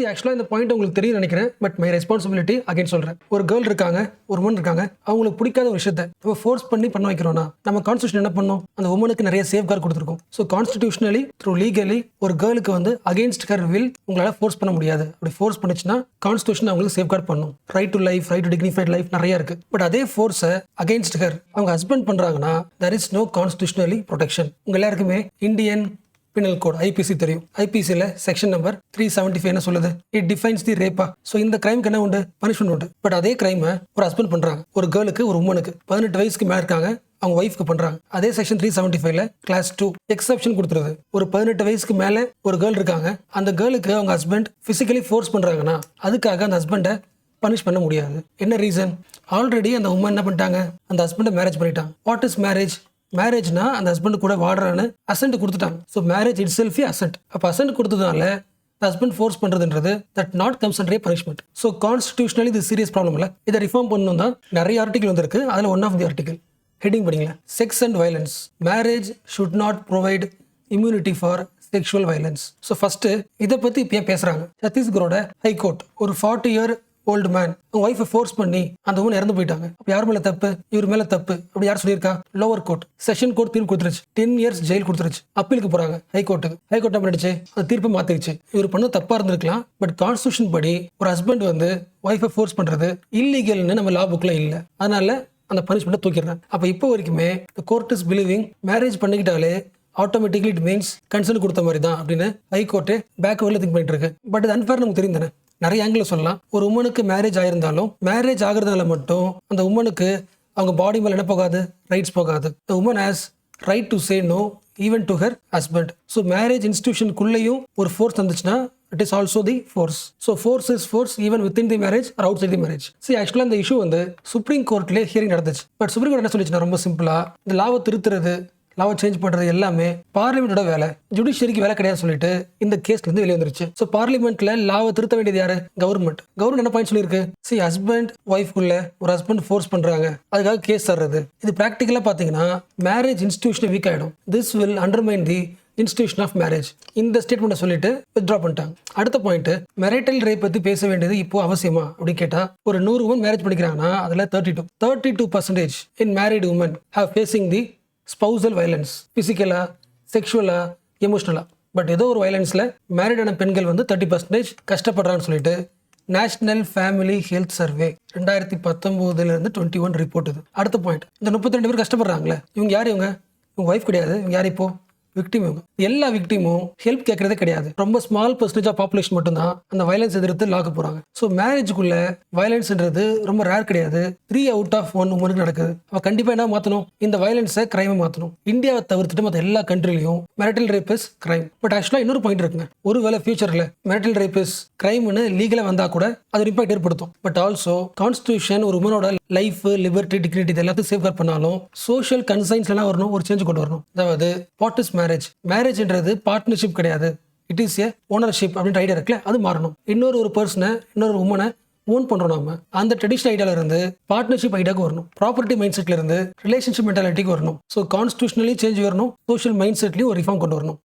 ஆக்சுவலாக இந்த பாயிண்ட் உங்களுக்கு தெரியும் நினைக்கிறேன். பட் மை ரெஸ்பான்சிபிலிட்டி அகைன் சொல்கிறேன். ஒரு கேர்ள் இருக்காங்க, ஒரு உமன் இருக்காங்க. அவங்களுக்கு பிடிக்காத ஒரு விஷயத்தை நம்ம ஃபோர்ஸ் பண்ணி பண்ண வைக்கிறோம்னா நம்ம கான்ஸ்டியூஷன் என்ன பண்ணோம்? அந்த உமனுக்கு நிறைய சேஃப் கார்டு கொடுத்துருக்கோம். ஸோ கான்ஸ்டிடியூஷனலி த்ரூ லீகலி ஒரு கேர்ளுக்கு வந்து அகேன்ஸ்ட் ஹர் வில் உங்களால் ஃபோர்ஸ் பண்ண முடியாது. அப்படி ஃபோர்ஸ் பண்ணிச்சுன்னா கான்ஸ்டியூஷன் அவங்களுக்கு சேஃப் கார்டு பண்ணும். Right to life, right to dignified life நிறைய இருக்கு. பட் அதே ஃபோர்ஸை அகேன்ஸ்ட் ஹர் அவங்க ஹஸ்பண்ட் பண்றாங்கன்னா there is no constitutionally protection. உங்க எல்லாருக்குமே இந்தியன் பினல் கோட் ஐபிசி தெரியும். ஐபிசியில் செக்ஷன் நம்பர் 375 என்ன சொல்லுது? இட் டிஃபைன்ஸ் தி ரேப்பா. ஸோ இந்த கிரைம்க்கு என்ன உண்டு? பனிஷ்மெண்ட் உண்டு. பட் அதே கிரைமை ஒரு ஹஸ்பண்ட் பண்றாங்க, ஒரு கேர்ளுக்கு ஒரு உமனுக்கு 18 வயசுக்கு மேலே இருக்காங்க, அவங்க ஒய்ஃப்க்கு பண்றாங்க. அதே செக்ஷன் 375ல கிளாஸ் 2 எக்ஸப்ஷன் கொடுத்துருது. ஒரு 18 வயசுக்கு மேலே ஒரு கேர்ள் இருக்காங்க, அந்த கேர்ளுக்கு அவங்க ஹஸ்பண்ட் பிசிக்கலி ஃபோர்ஸ் பண்றாங்கன்னா அதுக்காக அந்த ஹஸ்பண்டை பனிஷ் பண்ண முடியாது. என்ன ரீசன்? ஆல்ரெடி அந்த உமன் என்ன பண்ணிட்டாங்க? அந்த ஹஸ்பண்டை மேரேஜ் பண்ணிட்டாங்க. What is marriage? மேரேஜ்னா அந்த ஹஸ்பண்ட் கூட வாடுறான்னு அசென்ட் கொடுத்துட்டாங்க. So marriage it self assent. அப்போ அசென்ட் கொடுத்ததுனால ஹஸ்பண்ட் ஃபோர்ஸ் பண்ணுறதுன்றது that not comes under punishment. So constitutionally இது சீரியஸ் ப்ராப்ளம் இல்லை. இதை ரிஃபார்ம் பண்ணணும் தான் நிறைய ஆர்டிகல் வந்திருக்கு. அதில் one of the article heading படிங்களா, sex and violence. Marriage should not provide immunity for sexual violence. So first இதை பற்றி இப்போ பேசுகிறாங்க. சத்தீஸ்கரோட ஹைகோர்ட் ஒரு 40 இயர் ஓல்டு மேன் அவங்க ஒய்ஃபை ஃபோர்ஸ் பண்ணி அந்த உமன் இறந்து போயிட்டாங்க. அப்போ யார் மேலே தப்பு? இவர் மேலே தப்பு. அப்படி யார் சொல்லியிருக்கா? லோவர் கோர்ட், செஷன் கோர்ட் தீர்ப்பு கொடுத்துருச்சு. 10 இயர்ஸ் ஜெயில் கொடுத்துருச்சு. அப்பீலுக்கு போறாங்க ஹைகோர்ட்டுக்கு. ஹைகோர்ட் என்ன பண்ணிடுச்சு? அந்த தீர்ப்பு மாத்திருச்சு. இவர் பண்ண தப்பா இருந்திருக்கலாம், பட் கான்ஸ்டியூஷன் படி ஒரு ஹஸ்பண்ட் வந்து ஒய்ஃபை ஃபோர்ஸ் பண்றது இல்லீகல்னு நம்ம லா புக்ல இல்லை. அதனால அந்த பனிஷ்மெண்ட்டை தூக்கிடுறாங்க. அப்போ இப்போ வரைக்குமே கோர்ட் இஸ் பிலீவிங் மேரேஜ் பண்ணிக்கிட்டாலே ஆட்டோமேட்டிக்லி இட் மீன்ஸ் கன்சர்ன் கொடுத்த மாதிரி தான் அப்படின்னு ஹைகோர்ட்டு பேக்வேர்டில் திங்க் பண்ணிட்டு இருக்கு. பட் இது அன்ஃபேர் நமக்கு தெரியும் தானே. நிறைய ஆங்கிள் சொல்லலாம். ஒரு உமனுக்கு மேரேஜ் ஆயிருந்தாலும் மேரேஜ் ஆகுறதுனால மட்டும் அந்த உமனுக்கு அவங்க பாடி மேல என்ன போகாது? ரைட்ஸ் போகாது. The woman has right to say no even to her husband. So marriage இன்ஸ்டிடியூஷனுக்குள்ளேயும் ஒரு ஃபோர்ஸ் வந்துச்சுன்னா it is also the force. So force is force even within the marriage or outside the marriage. ஆக்சுவலாக இந்த issue வந்து supreme கோர்ட்லேயே hearing நடந்துச்சு. But supreme court என்ன சொல்லிச்சுன்னா ரொம்ப சிம்பிளா, இந்த லாவை திருத்துறது, லாவை சேஞ்ச் பண்றது எல்லாமே பார்லிமெண்டோட வேலை, ஜுடிஷியரிக்கு வேலை கிடையாது சொல்லிட்டு இந்த கேஸ்ல இருந்து வெளியே வந்துருச்சு. ஸோ பார்லிமெண்ட்ல லாவை திருத்த வேண்டியது யாரு? கவர்மெண்ட். கவர்மெண்ட் என்ன பாயிண்ட் சொல்லியிருக்கு? ஹஸ்பண்ட் ஒய்ஃப்குள்ள ஒரு ஹஸ்பண்ட் ஃபோர்ஸ் பண்றாங்க, அதுக்காக கேஸ் தர்றது. இது பிராக்டிக்கலா பாத்தீங்கன்னா மேரேஜ் இன்ஸ்டிடியூஷன் வீக் ஆயிடும். This will undermine the institution of marriage. இந்த ஸ்டேட்மெண்ட்டை சொல்லிட்டு வித்ட்ரா பண்ணிட்டாங்க. அடுத்த பாயிண்ட், மெரிட்டல் ரேப் பத்தி பேச வேண்டியது இப்போ அவசியமா அப்படின்னு கேட்டா, ஒரு 100 உமன் மேரேஜ் பண்ணிக்கிறாங்கன்னா அதுல 32% in married women have facing the spousal violence, பிசிக்கலா, செக்ஷுவலா, எமோஷனலா. பட் ஏதோ ஒரு வயலன்ஸ்ல மேரிடான பெண்கள் வந்து 30% கஷ்டப்படுறான்னு சொல்லிட்டு national family health survey 2019 21 report இது. அடுத்த பாயிண்ட், இந்த 32 பேர் கஷ்டப்படுறாங்களே, இவங்க யார்? இவங்க ஒய்ஃப் கிடையாது. இவங்க யார்? இப்போ விக்டிம். இவங்க எல்லா விக்டிமும் ஹெல்ப் கேட்கறதே கிடையாது. ரொம்ப ஸ்மால் பர்சன்டேஜ் ஆஃப் பாப்புலேஷன் மட்டும் தான் அந்த வயலன்ஸ் எதிர்த்து லாக்க போறாங்க. ஸோ மேரேஜுக்குள்ள வயலன்ஸ்ன்றது ரொம்ப ரேர் கிடையாது. 3 out of 1 உமனுக்கு நடக்குது. அவ கண்டிப்பா என்ன மாத்தணும்? இந்த வயலன்ஸை கிரைமை மாத்தணும். இந்தியாவை தவிர்த்துட்டு மற்ற எல்லா கண்ட்ரிலையும் marital rape is crime. But actually இன்னொரு பாயிண்ட் இருக்குங்க. ஒருவேளை ஃபியூச்சர்ல மெரிட்டல் ரேப் இஸ் கிரைம்னு லீகலா வந்தா கூட அது இம்பாக்ட் ஏற்படுத்தும். பட் ஆல்சோ கான்ஸ்டிடியூஷன் ஒரு உமனோட லைஃப், லிபர்ட்டி, டிக்னிட்டி இது எல்லாத்தையும் சேஃப்கார்ட் பண்ணாலும் சோஷியல் கன்சைன்ஸ் எல்லாம் வரணும், ஒரு சேஞ்ச் கொண்டு வரணும். அதாவது வாட் இஸ் மேரேஜ்ன்றது பார்ட்னர்ஷிப் கிடையாது, இட் இஸ் ஏ ஓனர்ஷிப் அப்படின்ற ஐடியா இருக்குல்ல, அது மாறணும். இன்னொரு பர்சனை, இன்னொரு உமனை ஓன் பண்றோம் நாம. அந்த ட்ரெடிஷனல் ஐடியால இருந்து பார்ட்னர்ஷிப் ஐடியாவுக்கு வரணும். ப்ராப்பர்ட்டி மைண்ட் செட்ல இருந்து ரிலேஷன்ஷிப் மென்டாலிட்டிக்கு வரணும். ஸோ கான்ஸ்டிடியூஷனலி சேஞ்ச் வரணும், சோஷியல் மைண்ட் செட்லயும் ஒரு ரிஃபார்ம் கொண்டு வரணும்.